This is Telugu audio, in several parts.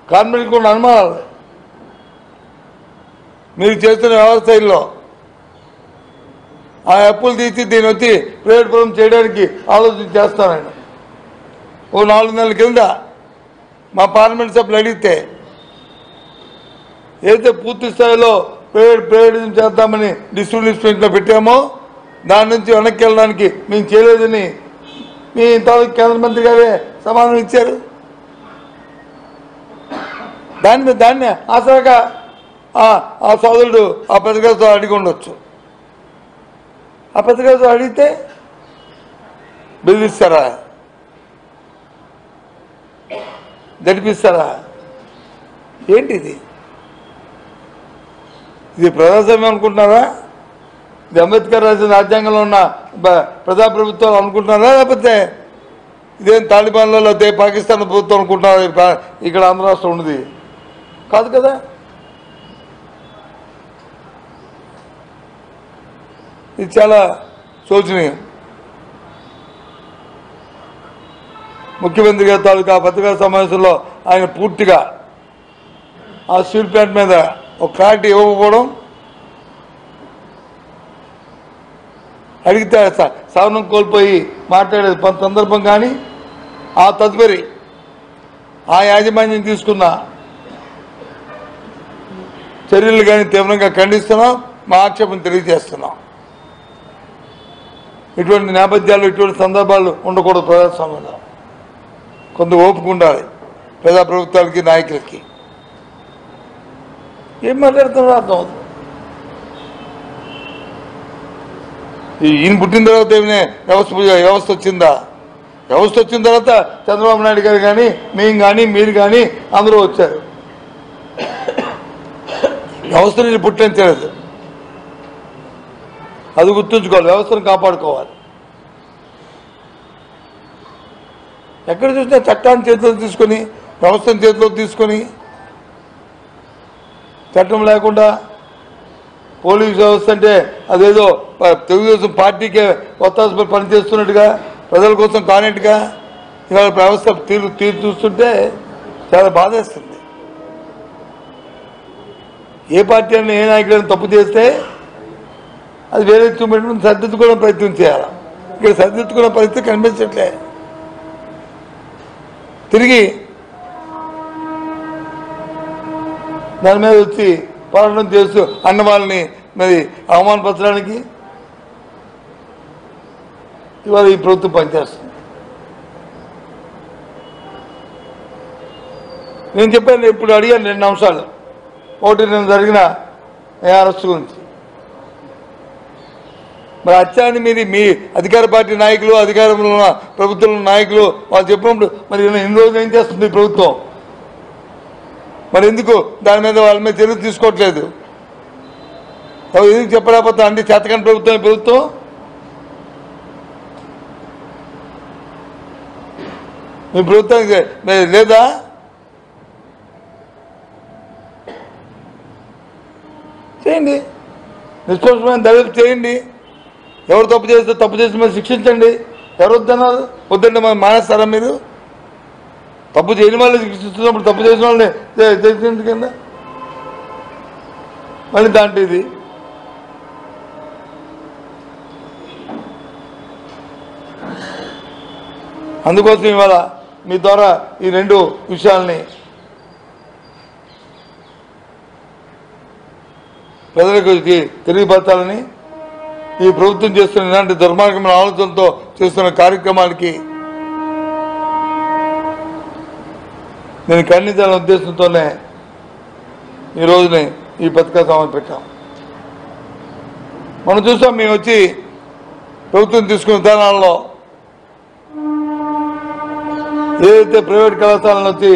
కార్మికులకు ఉన్న అనుమానాలు మీరు చేస్తున్న వ్యవస్థలో ఆ అప్పులు తీసి దీన్ని వచ్చి ప్రైవేట్ పరం చేయడానికి ఆలోచన చేస్తాను. ఓ 4 నెలల కింద మా పార్లమెంట్ సభ్యులు అడిగితే ఏదైతే పూర్తి స్థాయిలో ప్రైవేటిజం చేద్దామని డిస్ట్రిబ్యూషన్లో పెట్టామో దాని నుంచి వెనక్కి వెళ్ళడానికి మేము చేయలేదని మీ ఇంతవరకు కేంద్ర మంత్రి గారే సమాధానం ఇచ్చారు. దాన్ని ఆసరాగా ఆ సోదరుడు ఆ పెద్దగారితో అడిగి ఉండొచ్చు. ఆ పెద్దగారితో అడిగితే బెదిరిస్తారా, గడిపిస్తారా? ఏంటిది? ఇది ప్రజాస్వామ్యం అనుకుంటున్నారా? ఇది అంబేద్కర్ రాసిన రాజ్యాంగంలో ఉన్న ప్రజాప్రభుత్వాలు అనుకుంటున్నారా? లేకపోతే ఇదేం తాలిబాన్లో లేకపోతే పాకిస్తాన్ ప్రభుత్వం అనుకుంటున్నారా? ఇక్కడ ఆంధ్ర రాష్ట్రం ఉన్నది కాదు కదా. ఇది చాలా శోచనీయం. ముఖ్యమంత్రి గారి తాలూకా పత్రికా సమావేశంలో ఆయన పూర్తిగా ఆ స్టీల్ ప్లాంట్ మీద ఒక క్లారిటీ ఇవ్వకపోవడం, అడిగితే సహనం కోల్పోయి మాట్లాడేది సందర్భం కానీ ఆ తదుపరి ఆ యాజమాన్యం తీసుకున్న చర్యలు కానీ తీవ్రంగా ఖండిస్తున్నాం, మా ఆక్షేపం తెలియజేస్తున్నాం. ఇటువంటి నేపథ్యాలు ఇటువంటి సందర్భాలు ఉండకూడదు. ప్రజాస్వామ్యంలో కొంత ఓపిక ఉండాలి ప్రజాప్రభుత్వాలకి నాయకులకి. ఏం మాట్లాడుతున్నారో అర్థం అవుతుంది. ఈయన పుట్టిన తర్వాత ఏమైనా వ్యవస్థ వచ్చిందా? వ్యవస్థ వచ్చిన తర్వాత చంద్రబాబు నాయుడు గారు కానీ మేము కానీ మీరు కానీ అందరూ వచ్చారు. వ్యవస్థ నుంచి పుట్టించలేదు. అది గుర్తుంచుకోవాలి. వ్యవస్థను కాపాడుకోవాలి. ఎక్కడ చూసినా చట్టాన్ని చేతిలో తీసుకొని వ్యవస్థను చేతిలో తీసుకొని చట్టం లేకుండా పోలీస్ వ్యవస్థ అంటే అదేదో తెలుగుదేశం పార్టీకే ఒత్తాసు పనిచేస్తున్నట్టుగా ప్రజల కోసం కానట్టుగా ఇవాళ వ్యవస్థ తీరు చూస్తుంటే చాలా బాధేస్తుంది. ఏ పార్టీ అయినా ఏ నాయకుడైనా తప్పు చేస్తే అది వేరే చూపెట్టుకుని సరిదిద్దుకునే ప్రయత్నం చేయాలి. ఇక్కడ సరిదిద్దుకునే పరిస్థితి కనిపించట్లే. తిరిగి దాని మీద వచ్చి పోరాటం చేస్తూ అన్న వాళ్ళని మరి అవమానపరచడానికి ఇవాళ ఈ ప్రభుత్వం పనిచేస్తుంది. నేను చెప్పాను, ఇప్పుడు అడిగాను 2 అంశాలు. ఒకటి నేను జరిగిన అరెస్ట్ గురించి. మరి అత్యాన్ని మీరు మీ అధికార పార్టీ నాయకులు, అధికారంలో ఉన్న ప్రభుత్వంలో నాయకులు వాళ్ళు చెప్పినప్పుడు మరి ఎన్ని రోజులు ఏం చేస్తుంది ప్రభుత్వం? మరి ఎందుకు దాని మీద వాళ్ళ మీద చర్యలు తీసుకోవట్లేదు? ఎందుకు చెప్పలేకపోతే అంటే చేతకాని ప్రభుత్వం మీ ప్రభుత్వానికి లేదా? చేయండి, నిష్పక్షమైన దర్యాప్తు చేయండి. ఎవరు తప్పు చేస్తే తప్పు చేసిన మీద శిక్షించండి. ఎవరు వద్దన్నారు? వద్దండి మరి మానేస్తారా మీరు? తప్పు చేయని వాళ్ళని శిక్షిస్తున్నప్పుడు తప్పు చేసిన వాళ్ళని చేసిన కింద మళ్ళీ దాంట్లో ఇది అందుకోసం ఇవాళ మీ ద్వారా ఈ 2 విషయాల్ని ప్రజలకు తెలియపరచాలని, ఈ ప్రభుత్వం చేస్తున్న ఇలాంటి దుర్మార్గమైన ఆలోచనతో చేస్తున్న కార్యక్రమానికి నేను ఖండించాలనే ఉద్దేశంతోనే ఈ రోజుని ఈ పత్రికా సమావేశం పెట్టాం. మనం చూసాం, మేము వచ్చి ప్రభుత్వం తీసుకున్న విధానాల్లో ఏదైతే ప్రైవేట్ కళాశాలను వచ్చి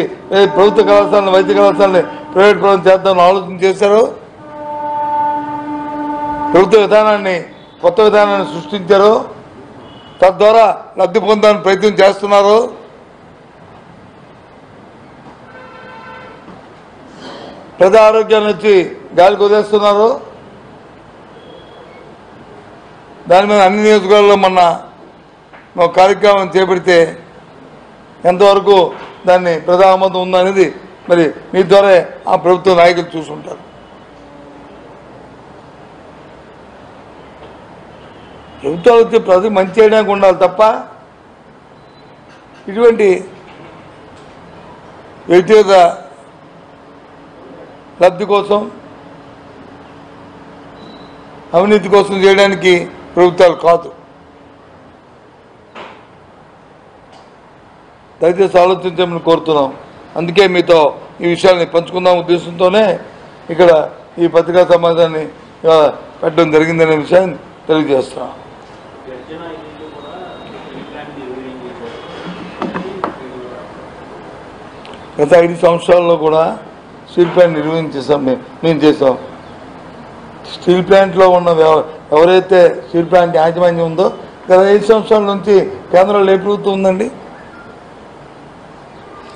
ప్రభుత్వ కళాశాలను, వైద్య కళాశాలని ప్రైవేట్ పరం చేద్దామని ఆలోచన చేశారో, ప్రభుత్వ విధానాన్ని కొత్త విధానాన్ని సృష్టించారో, తద్వారా లబ్ధి పొందాలని ప్రయత్నం చేస్తున్నారు. ప్రజా ఆరోగ్యాన్ని వచ్చి గాలికి వదిలేస్తున్నారు. దాని మీద అన్ని నియోజకవర్గాల్లో మొన్న కార్యక్రమం చేపడితే ఎంతవరకు దాన్ని ప్రజా ఆమోదం ఉందనేది మరి మీ ద్వారా ఆ ప్రభుత్వ నాయకులు చూసుంటారు. ప్రభుత్వాలు వచ్చి ప్రజలకు మంచి చేయడానికి ఉండాలి తప్ప ఇటువంటి వ్యక్తిగత లబ్ధి కోసం అవినీతి కోసం చేయడానికి ప్రభుత్వాలు కాదు. దయచేసి ఆలోచించమని కోరుతున్నాం. అందుకే మీతో ఈ విషయాన్ని పంచుకుందాం ఉద్దేశంతోనే ఇక్కడ ఈ పత్రికా సమావేశాన్ని పెట్టడం జరిగిందనే విషయాన్ని తెలియజేస్తున్నాం. గత 5 సంవత్సరాల్లో కూడా స్టీల్ ప్లాంట్ నిర్వహించేసాం. మేము చేసాం. స్టీల్ ప్లాంట్లో ఉన్న ఎవరైతే స్టీల్ ప్లాంట్ యాజమాన్యం ఉందో గత 5 సంవత్సరాల నుంచి కేంద్రంలో ఏ ప్రభుత్వం ఉందండి?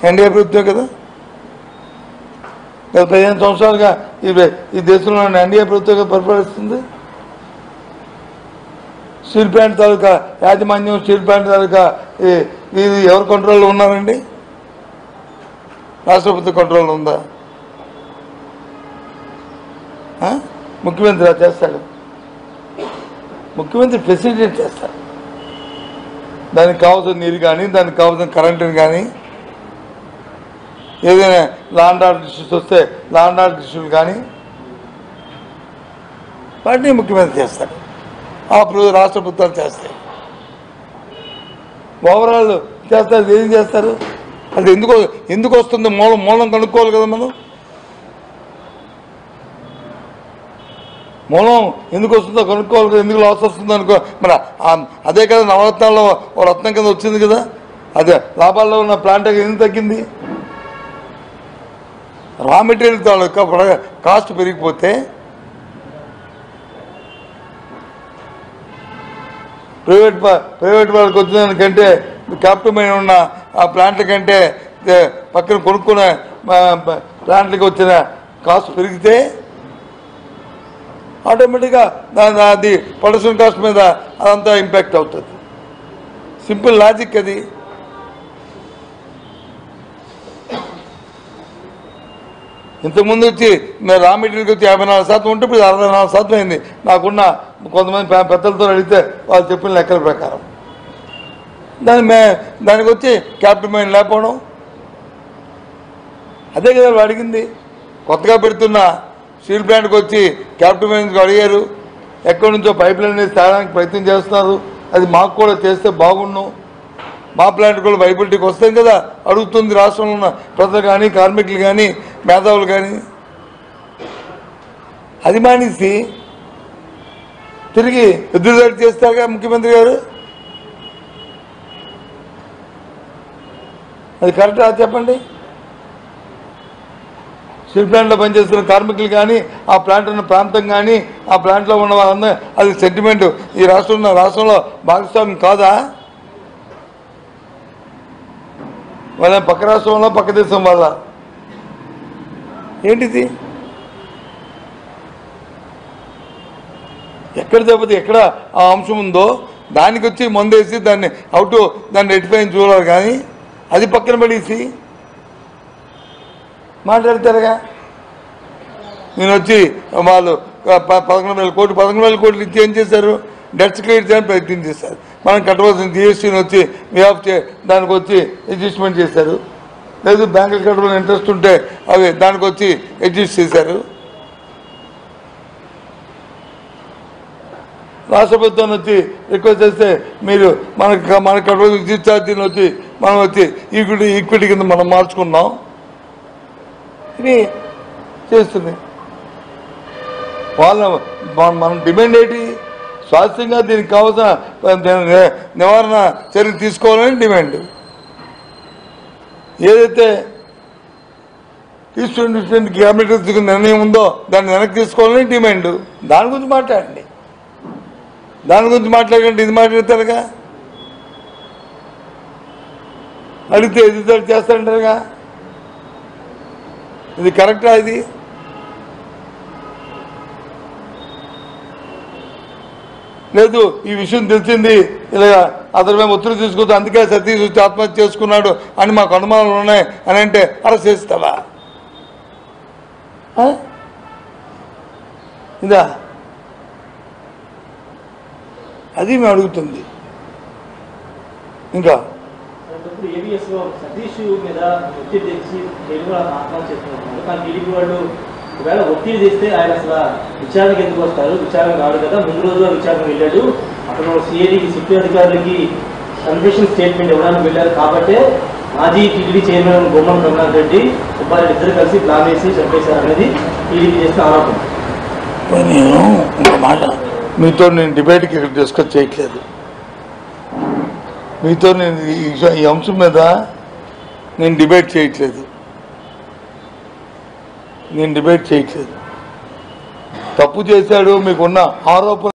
ఎన్డీఏ ప్రభుత్వం కదా. గత 15 సంవత్సరాలుగా ఈ దేశంలో ఎన్డీఏ ప్రభుత్వం పరిపాలిస్తుంది. స్టీల్ ప్లాంట్ తాలూకా యాజమాన్యం, స్టీల్ ప్లాంట్ తాలూకా ఇది ఎవరు కంట్రోల్లో ఉన్నారండి? రాష్ట్ర ప్రభుత్వ కంట్రోల్లో ఉందా? ముఖ్యమంత్రి చేస్తాడు. ముఖ్యమంత్రి ఫెసిలిటేట్ చేస్తాడు. దానికి కావాల్సిన నీరు కానీ, దానికి కావాల్సిన కరెంటుని కానీ, ఏదైనా లా అండ్ ఆర్డర్ ఇష్యూస్ వస్తే లా అండ్ ఆర్డర్ ఇష్యూలు కానీ వాటిని ముఖ్యమంత్రి చేస్తాడు. రాష్ట్ర ప్రభుత్వాలు చేస్తాయి. ఓవరాల్ చేస్తారు. ఏం చేస్తారు? అది ఎందుకు వస్తుంది? మూలం కనుక్కోవాలి కదా మనం. మూలం ఎందుకు వస్తుందో కనుక్కోవాలి కదా. ఎందుకు లాస్ వస్తుందో అనుకో. మరి అదే కదా నవరత్నాల్లో ఓ రత్నం కింద వచ్చింది కదా. అదే లాభాల్లో ఉన్న ప్లాంట్ ఎందుకు తగ్గింది? రా మెటీరియల్ తాలూకా కాస్ట్ పెరిగిపోతే ప్రైవేట్ వాళ్ళకి వచ్చిన దానికంటే క్యాపిటల్ ఉన్న ఆ ప్లాంట్ల కంటే పక్కన కొనుక్కునే ప్లాంట్లకి వచ్చిన కాస్ట్ పెరిగితే ఆటోమేటిక్గా అది ప్రొడక్షన్ కాస్ట్ మీద అదంతా ఇంపాక్ట్ అవుతుంది. సింపుల్ లాజిక్ అది. ఇంతకుముందు వచ్చి రా మెటీరియల్కి వచ్చి 54% ఉంటే ఇప్పుడు 64% అయింది. నాకున్న కొంతమంది పెద్దలతో అడిగితే వాళ్ళు చెప్పిన లెక్కల ప్రకారం దానికి వచ్చి క్యాపిటల్ మైన్ లేకపోవడం అదే కదా వాళ్ళు అడిగింది. కొత్తగా పెడుతున్న స్టీల్ ప్లాంట్కి వచ్చి క్యాపిటల్ మైన్స్కి అడిగారు. ఎక్కడి నుంచో పైప్ లైన్ వేసి తేడానికి ప్రయత్నం చేస్తున్నారు. అది మాకు కూడా చేస్తే బాగుండు, మా ప్లాంట్ కూడా వైబిలిటీకి వస్తాయి కదా అడుగుతుంది రాష్ట్రంలో ఉన్న ప్రజలు కానీ, కార్మికులు కానీ, మేధావులు కానీ. అది మానేసి తిరిగి ఎదురుదాడి చేస్తారుగా ముఖ్యమంత్రి గారు. అది కరెక్టా చెప్పండి? స్టీల్ ప్లాంట్లో పనిచేస్తున్న కార్మికులు కానీ, ఆ ప్లాంట్ ఉన్న ప్రాంతం కానీ, ఆ ప్లాంట్లో ఉన్న వాళ్ళందరూ అది సెంటిమెంట్ ఈ రాష్ట్రంలో భాగస్వామ్యం కాదా? వాళ్ళ పక్క రాష్ట్రంలో పక్క దేశం వల్ల ఏంటిది? ఎక్కడ దెబ్బతి ఎక్కడ ఆ అంశం ఉందో దానికి వచ్చి మందేసి దాన్ని దాన్ని రెట్టిఫై చూడాలి. కానీ అది పక్కన పడేసి మాట్లాడతారుగా. నేను వచ్చి వాళ్ళు 11,000 కోట్లు ఇచ్చి ఏం చేశారు? డెట్స్ క్లియర్ చేయడానికి ప్రయత్నం చేశారు. మనం కట్టవలసిన జిఎస్టీని వచ్చి దానికి వచ్చి అడ్జస్ట్మెంట్ చేశారు. లేదు బ్యాంకులు కట్టవలసిన ఇంట్రెస్ట్ ఉంటే అవి దానికి వచ్చి అడ్జస్ట్ చేశారు. రాష్ట్ర ప్రభుత్వాన్ని వచ్చి రిక్వెస్ట్ చేస్తే మీరు మనకు కట్టవలసిన విద్యుత్ ఛార్జీని వచ్చి మనం వచ్చి ఈక్విటీ కింద మనం మార్చుకున్నాం. ఇది చేస్తుంది. మనం డిమాండ్ ఏంటి? శాస్త్రీయంగా దీనికి కావాల్సిన నివారణ చర్యలు తీసుకోవాలని డిమాండ్. ఏదైతే తీసుకుని క్యాబినెట్ తీసుకున్న నిర్ణయం ఉందో దాన్ని వెనక్కి తీసుకోవాలని డిమాండ్. దాని గురించి మాట్లాడండి. దాని గురించి మాట్లాడకండి ఇది మాట్లాడతారుగా. అడిగితే ఎదుగుదల చేస్తారంటారుగా. ఇది కరెక్టా? ఇది లేదు. ఈ విషయం తెలిసింది ఇలా అతని మేము ఒత్తిడి తీసుకొచ్చి అందుకే సతీష్ వచ్చి ఆత్మహత్య చేసుకున్నాడు అని మాకు అనుమానాలు ఉన్నాయి అని అంటే అరెస్ట్ చేస్తావా? ఇదా అది మేము అడుగుతుంది. ఇంకా సతీష్ మీద ఒత్తిడి తెచ్చి ఆత్మహత్య చేస్తున్నారు. కానీ టీడీపీ వాళ్ళు ఒకవేళ ఒత్తిడి తెస్తే ఆయన అసలు విచారణకు ఎందుకు వస్తారు? విచారణ కాదు కదా, ముందు రోజు విచారణ వెళ్ళాడు. అతను సిఐడికి సిటీ అధికారులకి కన్ఫెషన్ స్టేట్మెంట్ ఇవ్వడానికి వెళ్ళారు. కాబట్టే మాజీ టీడీపీ చైర్మన్ బొమ్మన కరుణాకర్ రెడ్డి, సుబ్బారెడ్డి ఇద్దరు కలిసి ప్లాన్ వేసి చంపేశారు అనేది టీడీపీ చేసిన ఆరోపణ. నేను ఒక మాట మీతో నేను డిబేట్కి ఇక్కడ డిస్కస్ చేయట్లేదు. మీతో నేను ఈ అంశం మీద నేను డిబేట్ చేయట్లేదు. తప్పు చేశాడు మీకున్న ఆరోపణ